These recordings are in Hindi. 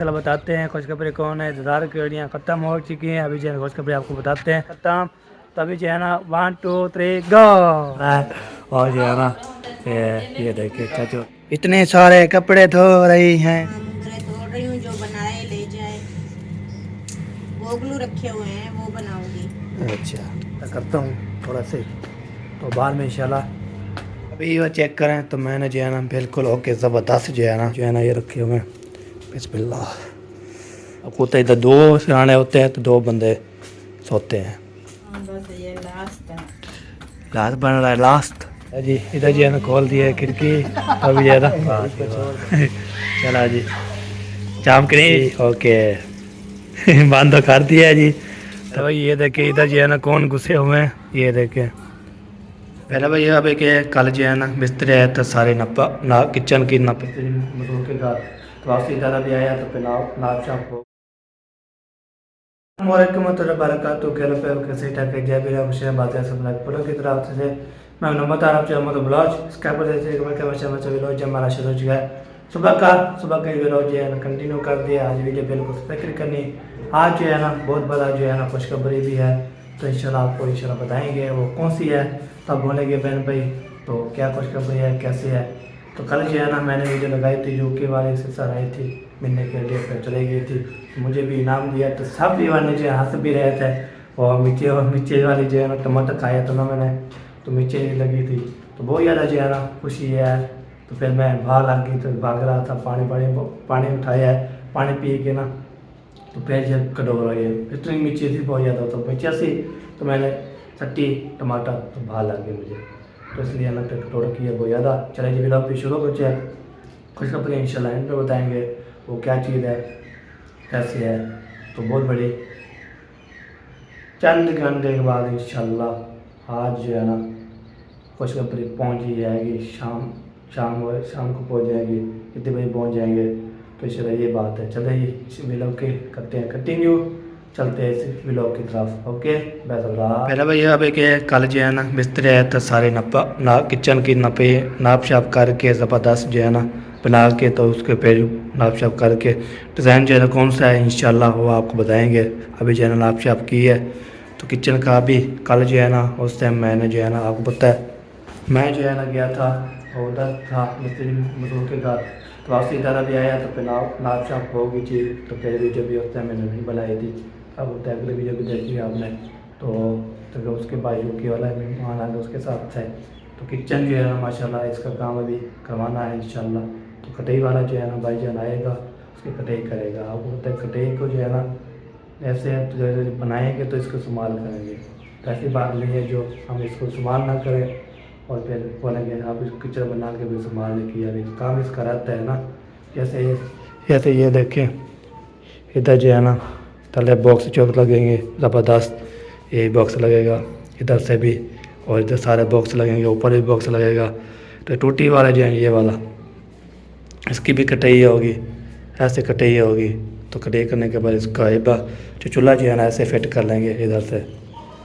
चलो बताते हैं खुशखबरी कौन है। इंतजार की घड़ियाँ ख़त्म हो चुकी हैं। अभी जो है खुशखबरी आपको बताते हैं ख़त्म। तभी जो है ना 1 2 3 गो। और जो है ना ये देखिए चाचू इतने सारे कपड़े धो रही हैं। कपड़े धो रही हूँ, जो बनाए ले जाए। गोगलू रखे हुए हैं वो बनाऊंगी। अच्छा मैं करता हूँ थोड़ा से तो बाद में इंशाल्लाह। अभी वो चेक करें तो मैंने जो है ना बिल्कुल ओके ज़बरदस्त जो है ना ये रखे हुए हैं। बिस्मिल्लाह। अब होता है इधर दो सिराने होते हैं तो दो बंदे सोते हैं। हाँ बस ये लास्ट है। लास्ट बन रहा है लास्ट जी। इधर जी है ना खोल दिया है खिड़की। अभी जो है ना चला जी जाम करी ओके बंद तो कर दिया है जी। तो भाई ये देखे इधर जो है ना कौन घुसे हुए हैं ये देखे। पहले भाई यहाँ पे क्या कल जो है ना मिस्त्री आया था सारे नपा ना किचन की नप मतलब के घर तो वापसी इधर भी आया तो फिर नाप शाप हो बरकातुहू के पे कैसे ठाक जय भी खुशी बातें सब लाइक फोटो की तरफ से मैं नंबर तार मतलब ब्लॉज इसका पर जैसे व्लॉज जब हमारा शुरू हो चुका है सुबह का व्लॉज जो है ना कंटिन्यू कर दिया। आज वीडियो बिल्कुल फिक्र करनी आज जो है ना बहुत बड़ा जो है ना खुशखबरी भी है तो इंशाल्लाह आपको इंशाल्लाह बताएंगे वो कौन सी है। तब बोलेंगे बहन भाई तो क्या खुशखबरी है कैसे है। तो कल जो है ना मैंने वीडियो लगाई थी यूके वाली सिस्टर आई थी मिलने के लिए फिर चली गई थी तो मुझे भी इनाम दिया तो सब दीवाने जो है हंस भी रहे थे। और मिर्ची वाली जो है ना टमाटर खाया तो ना मैंने तो मिर्ची लगी थी तो बहुत ज़्यादा जो है ना खुशी है। तो फिर मैं बाहर लग गई तो भाग रहा था पानी उठाया है पानी पी के ना तो फिर जब कटोर रही है इतनी मिर्ची थी बहुत ज़्यादा तो मिर्चा सी तो मैंने चट्टी टमाटर तो बाहर लग गई मुझे तो इसलिए मैं फिर कटोर किया बहुत ज़्यादा चले जी ब्लॉग भी शुरू हो जाए। खुशखबरी इंशाल्लाह इन पर बताएंगे वो क्या चीज़ है कैसे है। तो बहुत बड़ी चंद घंटे के बाद इंशाल्लाह आज जो है ना खुशखबरी पहुंच ही जाएगी। शाम को पहुंच जाएगी कितने बजे पहुंच जाएंगे तो इंशाल्लाह ये बात है। चले ही इस व्लॉग के करते हैं कंटिन्यू चलते हैं इस व्लॉग की तरफ ओके पहले भाई यहाँ पे क्या कल जो है ना मिस्त्री आया था सारे किचन की नाप शाप करके ज़बरदस्त जो है ना बना के तो उसके फिर नाप शाप करके डिज़ाइन जो है ना कौन सा है इंशाल्लाह वो आपको बताएंगे। अभी जो है ना नाप शाप की है तो किचन का भी कल जो है ना उस टाइम मैंने जो है ना आपको पता है मैं जो है ना गया था और उधर था मिस्त्री मजदूर के घर तो वापसी इधर भी आया तो फिर नाप शाप हो गई थी तो फिर वीडियो भी उस टाइम मैंने नहीं बनाई थी। अब होता है अगले वीडियो भी देखी आपने तो उसके भाइयों की वाला मेहमान आ गए उसके साथ थे तो किचन जो है ना माशाल्लाह इसका काम अभी करवाना है इंशाल्लाह। तो कटाई वाला जो है ना भाईजान आएगा उसकी कटाई करेगा। अब होता है कटाई को जो है ना ऐसे तो जैसे बनाएंगे तो इसको इस्तेमाल करेंगे तो ऐसी बात नहीं है जो हम इसको इस्तेमाल ना करें और फिर बोलेंगे आप इसको किचन बना के भी इस्तेमाल नहीं किया अभी काम इसका रहता है ना। जैसे ये देखें इधर जो है ना तले बॉक्स चौक लगेंगे ज़बरदस्त ये बॉक्स लगेगा इधर से भी और इधर सारे बॉक्स लगेंगे ऊपर भी बॉक्स लगेगा। तो टूटी वाला जो है ये वाला इसकी भी कटाई होगी ऐसे कटाई होगी तो कटाई करने के बाद इसका एक जो चूल्हा जो है ना ऐसे फिट कर लेंगे इधर से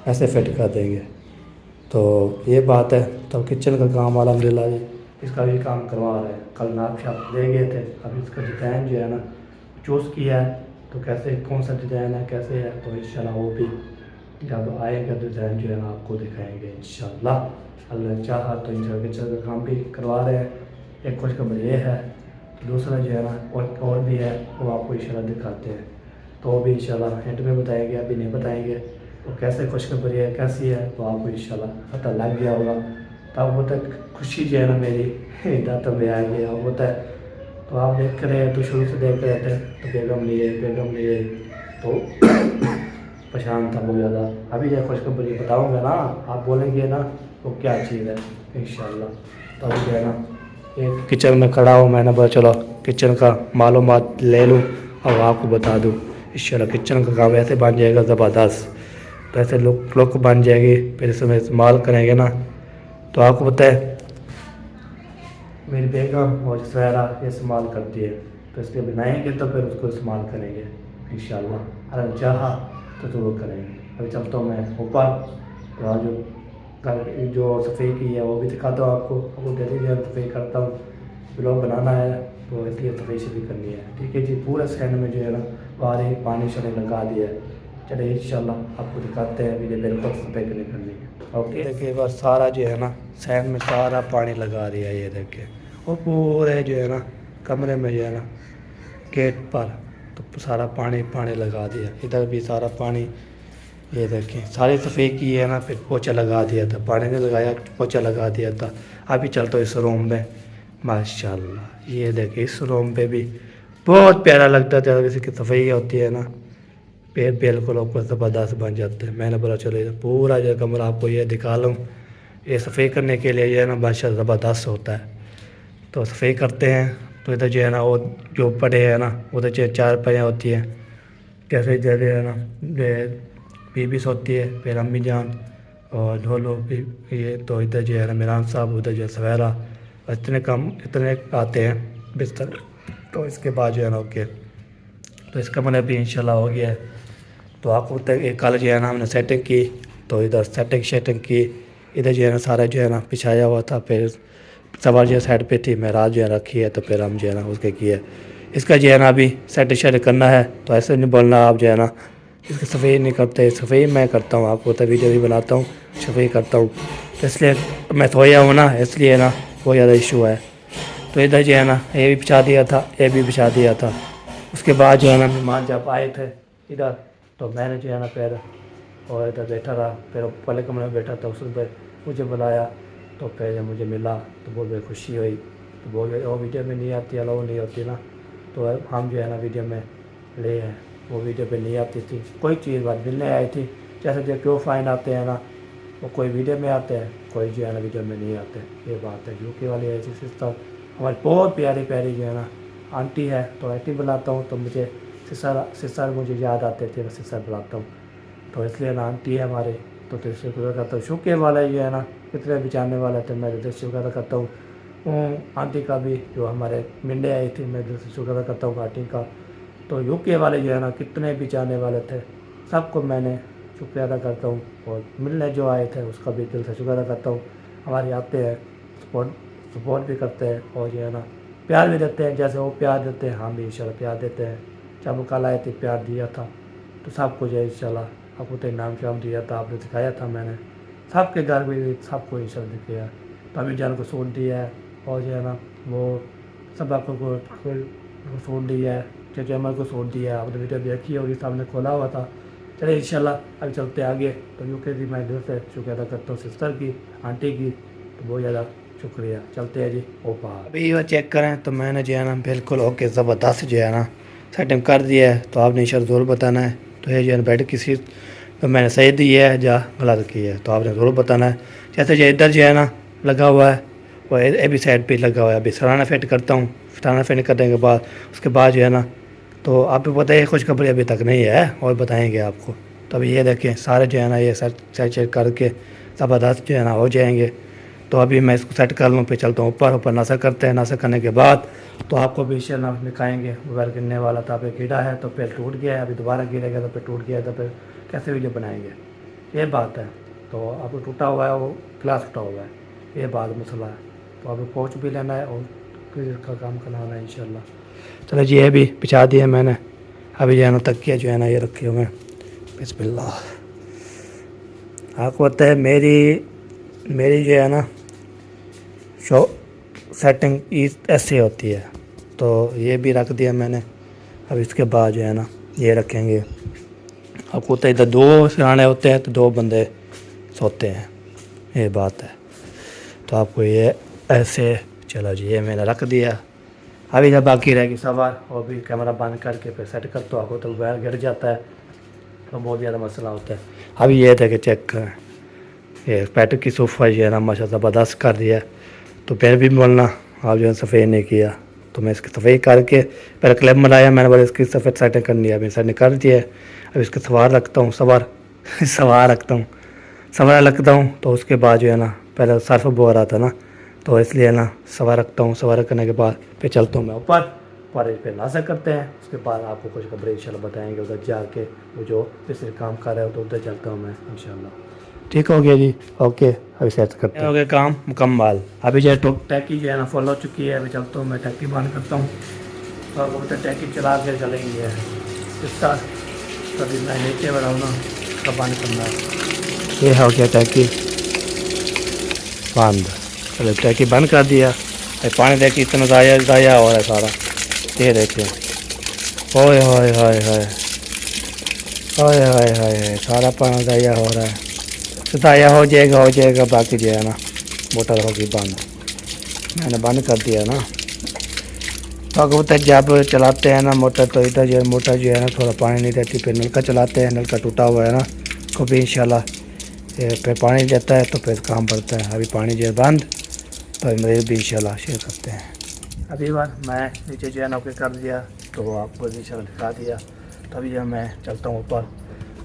ऐसे फिट कर देंगे। तो ये बात है तो किचन का काम अल्हम्दुलिल्लाह जी इसका भी काम करवा रहे हैं। कल नाप शाप ले गए थे अब इसका डिज़ाइन जो है ना चूज़ किया है तो कैसे कौन सा डिज़ाइन है कैसे है तो इंशाल्लाह वो भी जब आएगा डिज़ाइन जो है ना आपको दिखाएंगे इंशाल्लाह अल्लाह चाहा तो इंशाल्लाह किचन का काम भी करवा रहे हैं। एक खुशखबर ये है तो दूसरा जो है ना और भी है वो आपको इंशाल्लाह दिखाते हैं तो वो भी इंशाल्लाह एंड में बताएंगे अभी नहीं बताएंगे तो कैसे खुशखबरी है कैसी है तो आपको इंशाल्लाह पता लग गया होगा। तब वो तक खुशी जो है ना मेरी इधर तो में आ गया होता है तो आप देख रहे हैं तो शुरू से देख रहे थे तो बेगम लिए तो परेशान था बहुत ज़्यादा। अभी जब खुशखबरी बताऊँगा ना आप बोलेंगे ना तो क्या चीज़ है इंशाल्लाह। तो अभी जो है ना एक किचन में खड़ा हूँ मैंने बोला चलो किचन का मालूमात ले लूँ और आपको बता दूँ इंशाल्लाह किचन का काम ऐसे बन जाएगा ज़बरदस्त तो ऐसे लुक बन जाएगी फिर इसमें इस्तेमाल करेंगे ना तो आपको पता है मेरी बेगम और सवेरा ये इस्तेमाल करती है तो इसलिए बनाएंगे तो फिर उसको इस्तेमाल करेंगे इंशाल्लाह अगर चाहा तो ज़रूर करेंगे। अभी चलता हूँ मैं ऊपर तो आज जो सफ़ाई की है वो भी दिखाता हूँ आपको डेली जो सफ़ाई करता हूँ ब्लॉग बनाना है तो इसलिए सफाई से भी करनी है। ठीक है जी, पूरा सहन में जो है ना बाहर पानी शानी लगा दिया है। चलिए इंशाल्लाह आपको दिखाते हैं वीडियो, मेरे को सफाई करनी है। ओके, देखिए एक बार सारा जो है ना सहन में सारा पानी लगा दिया है, ये देखिए। और पूरे जो है ना कमरे में जो है ना गेट पर तो सारा पानी पानी लगा दिया, इधर भी सारा पानी, ये देखिए सारी सफ़ाई की है ना। फिर पोछा लगा दिया था, पानी नहीं लगाया, पोछा लगा दिया था। अभी चलता इस रूम में, माशाल्लाह ये देखिए इस रूम पे भी बहुत प्यारा लगता था। जैसे कि सफाई होती है ना, पेड़ बिल्कुल ऊपर ज़बरदस्त बन जाते हैं। मैंने बोला चलो इधर पूरा जो कमरा आपको ये दिखा लूँ। ये सफाई करने के लिए ये है ना माशाल्लाह ज़बरदस्त होता है। तो सफाई करते हैं तो इधर जो है ना वो जो पड़े हैं ना उधर जो चार पहियाँ होती हैं, जैसे जैसे है ना बीबी सोती है, फिर अम्मी जान और ढोलो भी ये, तो इधर जो है ना मिरान साहब, उधर जो है सवेरा, इतने कम इतने आते हैं बिस्तर। तो इसके बाद जो है ना ओके, तो इसका मैंने भी इंशाल्लाह हो गया है। तो आपको तक एक कल जो है ना हमने सेटिंग की, तो इधर सेटिंग की, इधर जो है ना सारा जो है ना बिछाया हुआ था। फिर सवार जो साइड पे थी, मैं रात जो है रखी है, तो फिर हम जो है ना उसके किए। इसका जो है ना अभी सेटिंग करना है, तो ऐसे नहीं बोलना आप जो है ना इसकी सफाई नहीं करते। सफाई मैं करता हूँ, आपको तो वीडियो भी बनाता हूँ, सफाई करता हूँ। तो इसलिए मैं सोया हूँ ना, इसलिए ना बहुत ज़्यादा इशू है। तो इधर जो है ना ये भी बिछा दिया था, ये भी बिछा दिया था। उसके बाद जो है ना मेहमान जब आए थे इधर, तो मैंने जो है ना फिर और इधर बैठा रहा। फिर पहले कमरे में बैठा था, उसने मुझे बुलाया, तो फिर जब मुझे मिला तो बहुत बड़ी खुशी हुई। तो बोल रहे वो वीडियो में नहीं आती, अलाउ नहीं होती ना, तो हम जो है ना वीडियो में ले हैं, वो वीडियो पे नहीं आती थी। कोई चीज़ बात मिलने आई थी, जैसे जो क्यों फाइन आते हैं ना, वो कोई वीडियो में आते हैं, कोई जो है ना वीडियो में नहीं आते। ये बात है। यूके वाली ऐसी सिस्टर हमारी बहुत प्यारी प्यारी जो है ना आंटी है, तो आंटी बुलाता हूँ तो मुझे सिसर मुझे याद आते थे, मैं सिसर बुलाता हूँ। तो इसलिए ना आंटी है हमारे, तो शुक्र करता हूँ। शुक्र वाला जो है ना कितने भी जानने वाले थे, मैं दिल से शुक्र करता हूँ आंटी का भी, जो हमारे मिलने आई थी, मैं दिल से शुक्र करता हूँ आंटी का। तो यूके वाले जो है ना कितने भी जाने वाले थे, सबको मैंने शुक्रिया अदा करता हूँ। और मिलने जो आए थे उसका भी दिल से शुक्र अदा करता हूँ। हमारे आते हैं, सपोर्ट भी करते हैं, और जो है ना प्यार भी देते हैं। जैसे वो प्यार देते हैं, हम भी इंशाल्लाह प्यार देते हैं। जब वो कल आए थे प्यार दिया था, तो सबको जो है इंशाल्लाह आपको तो इनाम शाम दिया था, आपने दिखाया था मैंने सबके घर में, सबको इंशाल्लाह दिखाया। तो अभी जान को सूट दिया है, और जो है ना वो सब आपको को सूट दिया है, चाचा अमर को सूट दिया है। आपने वीडियो देखी होगी, सामने खोला हुआ था। चलिए इंशाल्लाह अभी चलते आगे। तो यूके की मैं दिल से शुक्रिया अदा करता हूँ सिस्टर की, आंटी की, तो बहुत ज़्यादा शुक्रिया। चलते हैं जी ऊपर। अभी वो चेक करें तो मैंने जो है ना बिल्कुल ओके ज़बरदस्त जो है ना सेटिंग कर दिया है। तो आपने इंशाल्लाह ज़रूर बताना है। तो ये जो है बेड की सीट तो मैंने सही दी है या गलत की है, तो आपने ज़रूर बताना है। जैसे जो इधर जो है ना लगा हुआ है, वो ए भी साइड पे लगा हुआ है। अभी सराना फिट करता हूँ, सराना फिट करने के बाद उसके बाद जो है ना, तो आपको पता है खुशखबरी अभी तक नहीं है, और बताएंगे आपको। तो अभी ये देखें सारे जो है ना ये सेट चेक करके ज़बरदस्त जो है ना हो जाएंगे। तो अभी मैं इसको सेट कर लूँ, फिर चलता हूँ ऊपर नशा करते हैं। नशा करने के बाद तो आपको भी इंशाल्लाह दिखाएंगे। मोबाइल गिरने वाला था, फिर गिरा है तो फिर टूट गया है, अभी दोबारा गिरेगा तो फिर टूट गया है, तो फिर कैसे वीडियो बनाएंगे, ये बात है। तो अब टूटा हुआ है, वो ग्लास टूटा हुआ है, ये बात मसला है। तो अभी पहुँच भी लेना है और फिर का काम कराना है इंशाल्लाह। चलो जी ये भी बिछा दिया मैंने। अभी जो है ना तकिया जो है ना ये रखे हुए हैं। बिस्मिल्लाह। आपको पता है मेरी जो है ना शो सेटिंग ऐसे होती है। तो ये भी रख दिया मैंने। अब इसके बाद जो है ना ये रखेंगे। आपको तो इधर 2 सिराने होते हैं, तो 2 बंदे सोते हैं, ये बात है। तो आपको ये ऐसे, चलो जी ये मैंने रख दिया। अभी जब बाकी रहेगी सवार, और भी कैमरा बंद करके फिर सेट कर, तो आपको तो मोबाइल गिर जाता है, तो बहुत ज़्यादा मसला होता है। अभी ये देखे चेक करें, ये पैट की सोफ़ा जो है ना माशा ज़बरदस्त कर दिया। तो फिर भी बोलना आप जो है सफ़ेद नहीं किया, तो मैं इसकी सफ़ेद करके पहले क्लिप बनाया, मैंने बोला इसकी सफ़ेद सेटिंग करनी है। अभी सेटिंग कर दिया है। अब इसको सवार रखता हूँ, सवार रखता हूँ। तो उसके बाद जो है ना पहले सर्फ बो रहा था ना, तो इसलिए ना सवार रखता हूँ। सवार करने के बाद फिर चलता हूँ मैं ऊपर फिर नाश्ता करते हैं। उसके बाद आपको खुशखबरी इंशाल्लाह बताएंगे। उधर जाके वो जो पिछले काम कर रहे हो, तो उधर चलता हूँ मैं इंशाल्लाह। ठीक हो गया जी, ओके अभी सेट करते हैं। हो गया काम मुकम्मल। अभी जो है टैकी जो है ना फुल हो चुकी है। अभी चलता हूँ मैं टैकी बंद करता हूँ और वो तो टैकी चला के चलेंगे इसका। तभी मैं नीचे बढ़ा हूँ ना, कब बंद करना है। ये हो गया टैकी बंद। चलो टैकी बंद कर दिया। पानी देखिए इतना ज़ाया हो रहा है सारा, ये देखिए। ओए होए होए होए ओए होए होए, सारा पानी ज़ाया हो रहा है। तो ज़ाया हो जाएगा बाकी जो है ना मोटर होगी बंद। मैंने बंद कर दिया ना। तो कबूतर जब चलाते हैं ना मोटर, तो इधर जो है मोटर जो है ना थोड़ा पानी नहीं देती, फिर नलका चलाते हैं। नलका टूटा हुआ है ना, कभी इंशाल्लाह फिर पानी देता है तो फिर काम बढ़ता है। अभी पानी जो है बंद, तो मेरे भी इंशाल्लाह शेयर करते हैं। अभी बार मैं नीचे जो है ना ओके कर दिया, तो आपको इंशाल्लाह दिखा दिया। तभी जो मैं चलता हूँ ऊपर,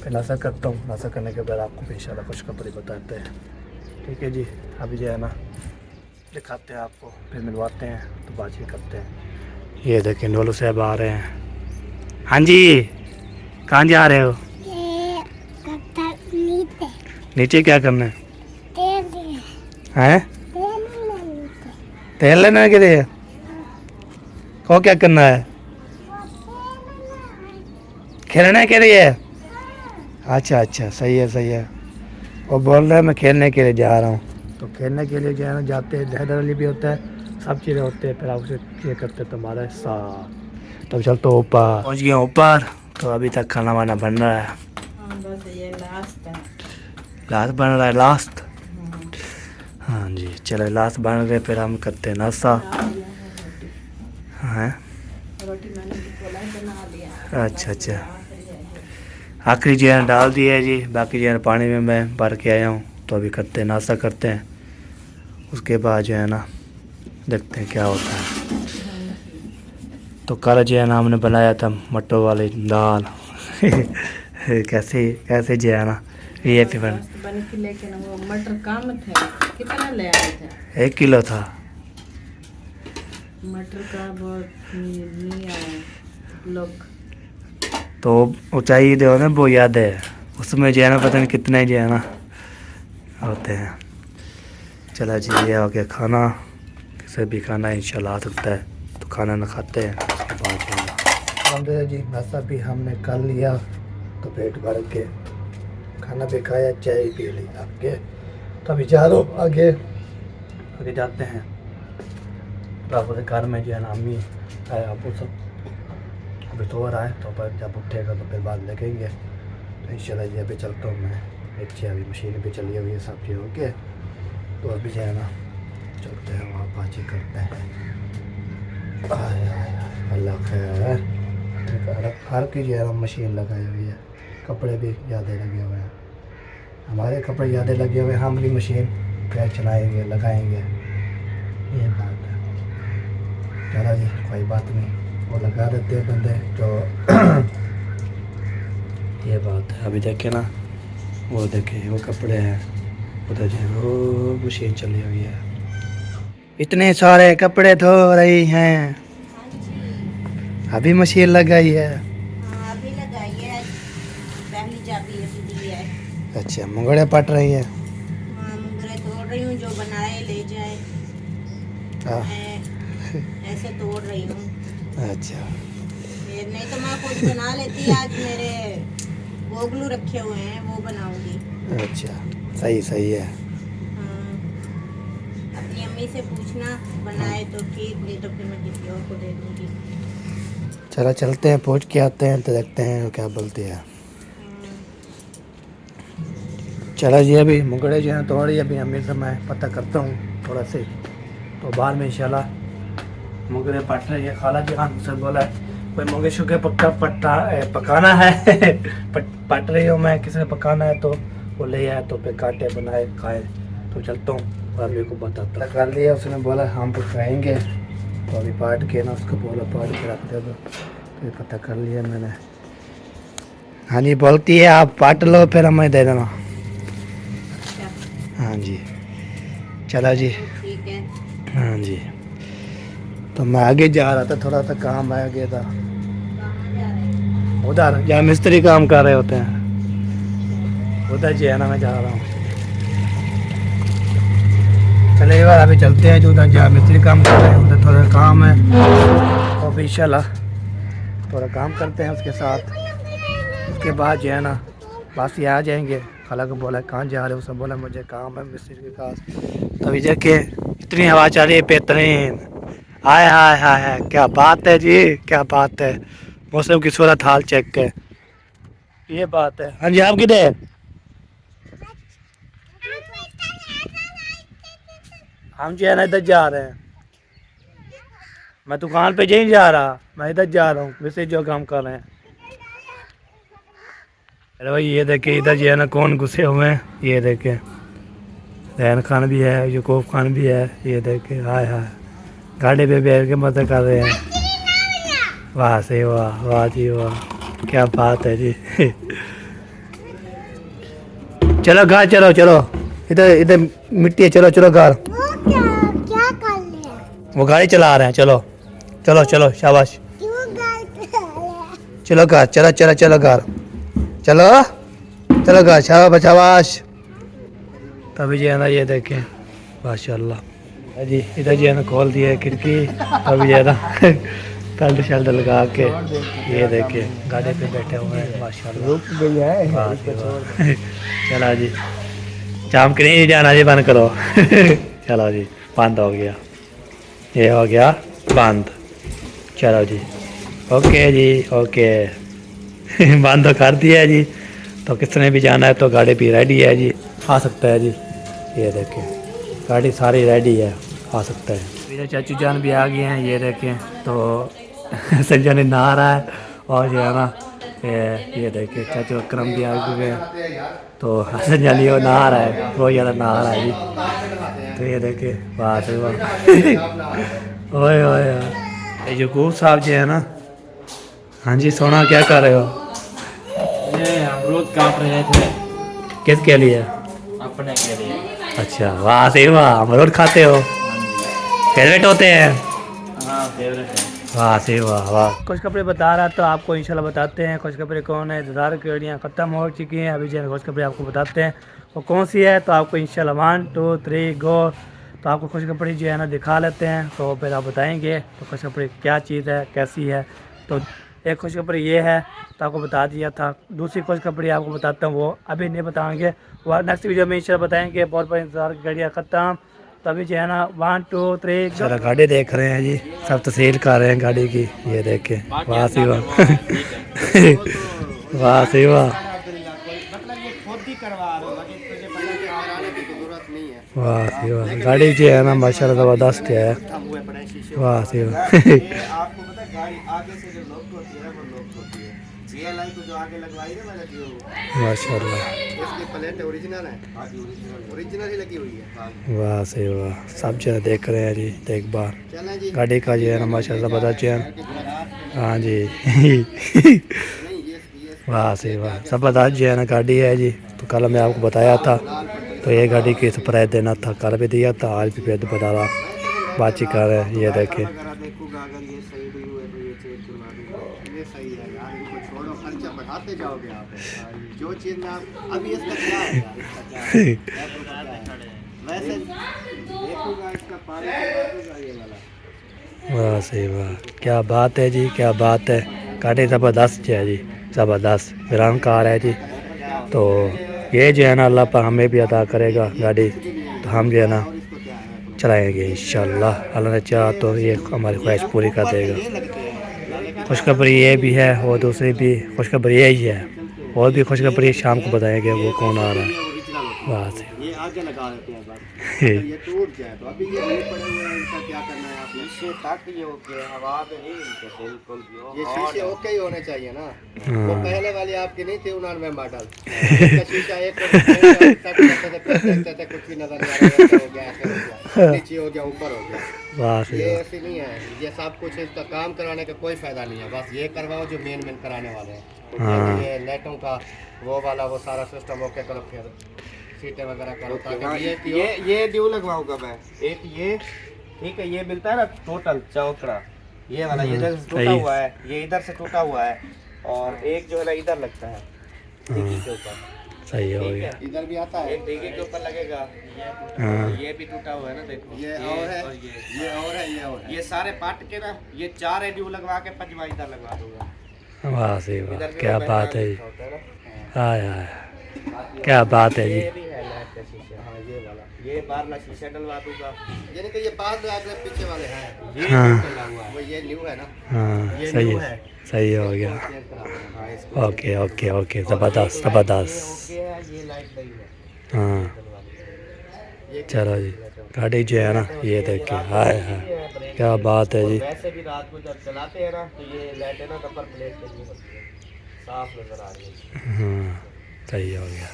फिर नाश्ता करता हूँ। नाश्ता करने के बाद आपको भी इंशाल्लाह कुछ कपड़े बताते हैं। ठीक है जी, अभी जो है ना दिखाते हैं आपको, फिर मिलवाते हैं तो बातचीत करते हैं। ये देखें नोलू साहब आ रहे हैं। हाँ जी, कहाँ जा रहे हो? नीचे क्या करना है? हैं? तेल लेना है के लिए? को क्या करना है? खेलने के लिए? अच्छा अच्छा, सही है। वो बोल रहे हैं मैं खेलने के लिए जा रहा हूँ। तो खेलने के लिए जो है ना जाते हैं, हैदर अली भी होता है, सब चीज़ें होते हैं। फिर आपसे ये करते हैं तुम्हारे साथ। तब चलते ऊपर, पहुँच गया ऊपर। तो अभी तक खाना वाना बन रहा है। बस ये लास्ट है। लास्ट बन रहा है, लास्ट। हाँ जी, चलो लास्ट बन गए, फिर हम करते हैं नाश्ता। हाँ रोटी मैंने बोला बना लिया। अच्छा, आखिरी जो है डाल दिया है जी। बाकी जो है पानी में मैं भर के आया हूँ। तो अभी करते हैं नाश्ता करते हैं, उसके बाद जो है ना देखते हैं क्या होता है। तो कल जो है ना हमने बनाया था मटर वाली दाल कैसे जो है ना ये बन के, लेकिन वो मटर कम थे। कितना ले आए थे? 1 किलो था मटर का, बहुत नहीं आया लोग। तो ऊंचाई जो है ना वो याद है, उसमें जो है ना पता नहीं कितने जो है ना होते हैं। चला जी, ये हो गया खाना। किसे भी खाना इंशाल्लाह आ सकता है, तो खाना ना खाते हैं उसके बाद जो जी नाश्ता भी हमने कर लिया। तो पेट भर के खाना भी खाया, चाय पी ली आपके। तो अभी जा रहा हूँ आगे जाते हैं। बाबू के घर में जो है ना अम्मी है, आपको सब अभी तो रहा है। तो पर जब उठेगा तो फिर बाद लगेंगे। तो इंशाल्लाह ये अभी चलता हूँ मैं नीचे। अभी मशीन भी चली हुई है सब चीज़ ओके। तो अभी जो है ना चलते हैं वहाँ, बातचीत करते हैं। अल्लाह खैर। हर की जो है मशीन लगाई हुई है, कपड़े भी ज़्यादा लगे हुए हैं। हमारे कपड़े ज़्यादा लगे हुए हैं, हम भी मशीन फिर चलाएँगे लगाएँगे, ये बात है। चलो जी, कोई बात नहीं, वो लगा देते हैं बंदे जो ये बात है। अभी देखे ना, वो देखे वो कपड़े हैं उधर जो वो मशीन चली हुई है। इतने सारे कपड़े धो रही हैं, अभी मशीन लगाई है। हाँ, अभी लगाई है, पहली चाबी अभी दी है। अच्छा, मुंगड़े पट रही है। हाँ, मुंगरे तोड़ रही हूँ, जो बनाए ले जाए। मैं ऐसे तोड़ रही हूँ। अच्छा, नहीं तो मैं खुद बना लेती। आज मेरे गोगलू रखे हुए हैं, वो बनाऊंगी। अच्छा, सही है। हाँ, अपनी अम्मी से पूछना, बनाए तो ठीक, नहीं तो फिर मैं किसी और को दे दूंगी। चलो चलते हैं, पूछ के आते हैं तो देखते हैं क्या बोलती है। चलो जी, अभी मुंगड़े जो हैं थोड़ी अभी अम्मी से मैं पता करता हूँ थोड़ा से। तो बाद में इंशाल्लाह मुंगरे पट रही है। खाला जी से बोला कोई मुंगे शुगे पकाना है पट रही हो मैं, किसी ने पकाना है तो वो ले आए, तो फिर काटे बनाए खाए। तो चलता हूँ और मेरे को बताता कर लिया। उसने बोला हम पकाएंगे, तो अभी पाट के ना उसको बोला पाट के रख दे। तो ये पता कर लिया मैंने। हाँ जी, बोलती है आप पाट लो फिर हमें दे देना। हाँ जी, चला जी, ठीक है। हाँ जी। तो मैं आगे जा रहा था, थोड़ा सा काम आ गया था कहाँ जा रहे हैं? उधर, जहाँ मिस्त्री काम कर रहे होते हैं उधर जो है ना मैं जा रहा हूँ। चले यार अभी चलते हैं जो उधर जहाँ मिस्त्री काम कर रहे हैं उधर थोड़ा काम है और फिर इंशाल्लाह थोड़ा काम करते हैं उसके साथ। उसके बाद जो है ना बस ये आ जाएंगे। खाला को बोला कहाँ जा रहे हो, सब बोला मुझे काम है मिस्त्री के पास। तभी देखे इतनी हवा चल रही है बेहतरीन। हाय हाय हाय हाय क्या बात है जी, क्या बात है। मौसम की सूरत हाल चेक है, ये बात है। हाँ जी आप किधर? हम जो है ना इधर जा रहे हैं। मैं दुकान पे नहीं जा रहा, मैं इधर जा रहा हूँ वैसे जो काम कर रहे हैं। अरे भाई ये देखे इधर जो है ना कौन घुसे हुए हैं, ये देखे रैन खान भी है, यूकोफ खान भी है। ये देखे हाय हाय गाड़ी पे बैठ के मजे कर रहे हैं। वाह से वाह, वाह जी वाह, क्या बात है जी। चलो घर चलो, चलो इधर इधर मिट्टी है, चलो चलो घर। क्या कर रहे हैं? वो गाड़ी चला रहे हैं, चलो चलो चलो शाबाश। क्यों गाड़ी चला रहे हैं? चलो घर, चलो चलो चलो घर, चलो चलो घर, शाबाश शाबाश। तभी जो है ना ये देखें माशाल्लाह जी, इधर जो है ना खोल दिया है खिड़की। अभी जो है ना बेल्ट शल्ट लगा के ये देखे गाड़ी पे बैठे हुए हैं माशाल्लाह। रुक गई है। चला जी शाम के नहीं जाना जी, बंद करो। चलो जी बंद हो गया, ये हो गया बंद। चलो जी ओके जी ओके। बंद तो कर दिया है जी। तो किसने भी जाना है तो गाड़ी भी रेडी है जी, आ सकता है जी। ये देखें गाड़ी सारी रेडी है, आ सकता है। मेरे चाचू जान भी आ गए हैं, ये देखें। तो संजय ने नहा रहा है और जो है ना ये देखें चाचू अकरम भी आ चुके हैं। तो संजय लियो नहा रहा है, बहुत ज़्यादा नहा रहा है जी। तो ये देखें वाह से वाह। ओए ओए ये यूकुब साहब जी है ना। हाँ जी सोना क्या कर रहे हो? अमरूद काट रहे थे किसके लिए? अपने के लिए। अच्छा वाह से वाह, अमरूद खाते हो, फेवरेट होते हैं? हाँ फेवरेट है। वाह से वाह वाह। कुछ कपड़े बता रहा तो आपको इंशाल्लाह बताते हैं कुछ कपड़े कौन है। इंतजार गाड़ियाँ ख़त्म हो चुकी हैं, अभी जो है कुछ कपड़े आपको बताते हैं वो कौन सी है। तो आपको इंशाल्लाह 1 2 3 गो। तो आपको कुछ कपड़े जो है ना दिखा लेते हैं, तो फिर आप बताएंगे तो कुछ कपड़े क्या चीज़ है कैसी है। तो एक खुशखबरी ये है तो आपको बता दिया था। दूसरी खुशखबरी आपको बताता हूँ, वो अभी नहीं बताएंगे, वो नेक्स्ट वीडियो में इंशाल्लाह बताएंगे। बहुत बहुत इंतजार की गाड़ियाँ ख़त्म। तो अभी जो है ना 1 2 3 चलो गाड़ी देख रहे हैं जी, सब तस्वीर कर रहे हैं गाड़ी की। ये देखें वाह सी वाह। वाह सी वाह, वाह सी वाह। गाड़ी जो है ना माशाल्लाह ज़बरदस्त है। वाह सी वाह। आपको पता है गाड़ी आगे से जो लॉक होती है वो लॉक होती है। ये लाइन को जो आगे लगवाई है मैंने जो माशाल्लाह इसकी प्लेट ओरिजिनल है। ओरिजिनल ही लगी हुई है। वाह से वाह, सब जगह देख रहे हैं जी। एक बार चलें जी। गाड़ी का जो है ना माशाल्लाह ज़बरदस्त है। हाँ जी। वाह से वाह ज़बरदस्त जो है ना गाड़ी है जी। तो कल मैं आपको बताया था, तो ये गाड़ी की सरप्राइज देना था, कल भी दिया था, आज भी फिर बता रहा बातचीत कर रहे हैं। ये देखें अगर देखूंगा अगर ये सही भी हुए तो ये चेक करवा दूंगा। ये सही है यार, इनको छोड़ो, खर्चा बढ़ाते जाओगे आप। जो चीज़ में आप अभी इसका क्या है यार, इसका क्या है? वैसे देखूंगा इसका पानी दूंगा ये वाला। वाह सही वाह, क्या बात है जी, क्या बात है। गाड़ी ज़बरदस्त है जी, ज़बरदस्त वीरान कार है जी। तो ये जो है ना अल्लाह पर हमें भी अदा करेगा गाड़ी, तो हम जो है ना चलाएंगे इंशाल्लाह। अल्लाह ने चाहा तो ये हमारी ख्वाहिश पूरी कर देगा। खुशखबरी ये भी है और दूसरी भी खुशखबरी यही है, और भी खुशखबरी शाम को बताएंगे वो कौन आ रहा है। वाह से ये आगे लगा देते हैं बस। ये टूट जाए तो अभी ये नहीं पड़े हुए हैं, इनका क्या करना है आपने? शीशे तक ये ओके, हवा पे नहीं इनके बिल्कुल भी। ये शीशे ओके ही होने चाहिए ना। वो पहले वाली आपकी नहीं थी 99 मॉडल, इसका शीशा एक देखते थे कुछ भी नजर नहीं आ रहा, ऐसे हो गया, ऐसे हो गया, नीचे हो गया, ऊपर हो गया। वाह से ये वाह। ऐसी नहीं है, ये सब कुछ इसका काम कराने का कोई फायदा नहीं है। बस ये करवाओ जो मेन कराने वाले हैं। ये लाइटों का वो वाला वो सारा सिस्टम ओके करो, फिर सीटें वगैरह करो ताकि ये ड्यू लगवाऊंगा मैं। एक ये ठीक है, ये मिलता है ना टोटल चौकड़ा, ये वाला ये इधर से टूटा हुआ है, ये इधर से टूटा हुआ है, और एक जो है ना इधर लगता है डिक्की के ऊपर। सही हो ठीक गया। है, इधर भी आता है। एक डिग्गी के ऊपर लगेगा, हाँ ये भी टूटा हुआ है ना, देखो ये और है, और ये और है, ये और है। ये सारे पाट के ना, ये 4 एडीओ लगवा के 5वां इधर लगवा दूंगा। वाह सही वाह, इधर भी क्या वो बात है मेहरान जी। लिखा होता है ना। हाय हाय, क्या बात है ये जी। भी है लाइट का शीशा, हाँ ये वाला, ये बाहर शीशा डलवा दूंगा। यानी कि ये बाद में आगे पीछे वाले हैं, ये हाँ। डला हुआ है, वो ये न्यू है ना। हाँ ये सही न्यू है, है। सही हो गया। चेंज करा देना। हाँ, इसको ओके ओके ओके, और ज़बरदस्त एक लाइट ज़बरदस्त। ये ओके है, ये लाइट नहीं है, हाँ डलवा दूंगा। ये चलो जी, गाड़ी जो है ना ये देखिए, हाय हाय, क्या बात है और जी। वैसे भी रात को जब चलाते हैं ना तो ये लाइट है ना नंबर प्लेट पे नहीं होती है, साफ नजर आ रही है। हाँ सही हो गया।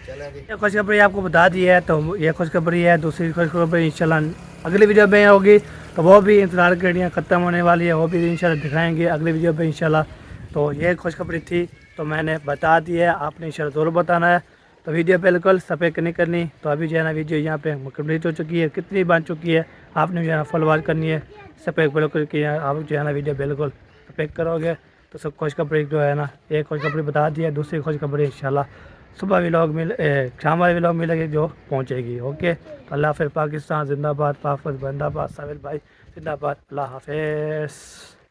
चले अभी ये खुशखबरी आपको बता दी है, तो ये खुशखबरी है। दूसरी खुशखबरी इंशाल्लाह अगली वीडियो में होगी, तो वो भी इंतज़ार करिए, ख़त्म होने वाली है, वो भी इंशाल्लाह दिखाएंगे अगली वीडियो में इंशाल्लाह। तो ये खुशखबरी थी, तो मैंने बता दी है, आपने इंशाल्लाह ज़रूर बताना है। तो वीडियो बिल्कुल सफ़ेद नहीं करनी। तो अभी जो है ना वीडियो यहाँ पे कंप्लीट हो चुकी है, कितनी बन चुकी है, आपने जो है ना फुल वॉच करनी है, सफ़ेद बिल्कुल की है, आप जो है ना वीडियो बिल्कुल सफ़ेद करोगे तो सब खुशखबरी जो है ना, एक खुशखबरी बता दी है, दूसरी खुशखबरी इंशाल्लाह सुबह व्लॉग शाम वाले व्लॉग मिलेगी जो पहुँचेगी। ओके, तो अल्लाह हाफ़िज़, पाकिस्तान जिंदाबाद, पाफज बंदाबाद, साविल भाई जिंदाबाद, अल्लाह हाफ़िज़।